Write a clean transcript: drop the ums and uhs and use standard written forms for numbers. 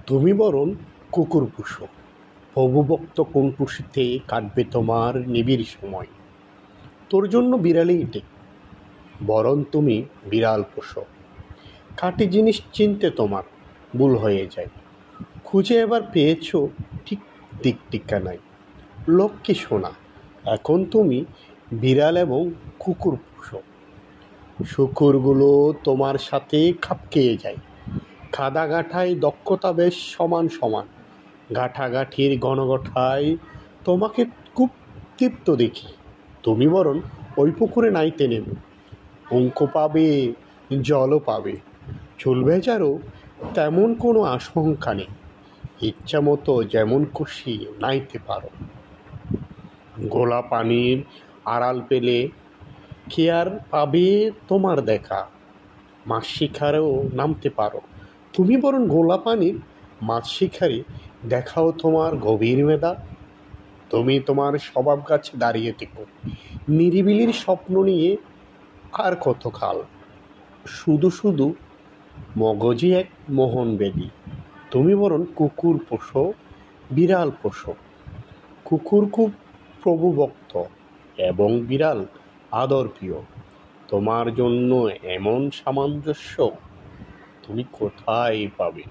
তুমি বরং কুকুর পোষো, প্রভুভক্ত কোণঠাসিতে কাটবে তোমার নিবিড় সময়। তোর জন্য বিড়ালই ঠিক, বরং তুমি বিড়াল পোষো। খাঁটি জিনিস চিনতে তোমার ভুল হয়ে যায়, খুঁজে এবার পেয়েছো ঠিক দিক ঠিকানায়। লক্ষ্মী সোনা, এখন তুমি বিড়াল এবং কুকুর পোষো। শূকরগুলো তোমার সাথে খাপ খেয়ে যায়, খাদা গাঁঠায় দক্ষতা বেশ সমান সমান। গাঁঠাগাঠির গণগঠায় তোমাকে খুব তৃপ্ত দেখি। তুমি বরং ওই পুকুরে নাইতে নেবে, অঙ্ক পাবে, জলও পাবে। চুল ভেজারও তেমন কোনো আশঙ্কা নেই, ইচ্ছা মতো যেমন খুশি নাইতে পারো। গোলা পানির আড়াল পেলে কে আর পাবে তোমার দেখা, মাছ শিকারেও নামতে পারো। তুমি বরং গোলা পানির মাছ শিকারে দেখাও তোমার গভীর মেধা। তুমি তোমার স্বভাব কাছে দাঁড়িয়ে থেকো, নিরিবিলির স্বপ্ন নিয়ে আর কত কাল। শুধু শুধু মগজে এক মোহন বেদি। তুমি বরং কুকুর পোষো, বিড়াল পোষো। কুকুর খুব প্রভুভক্ত এবং বিড়াল আদর প্রিয়। তোমার জন্য এমন সামঞ্জস্য তুমি কোথায় পাবে?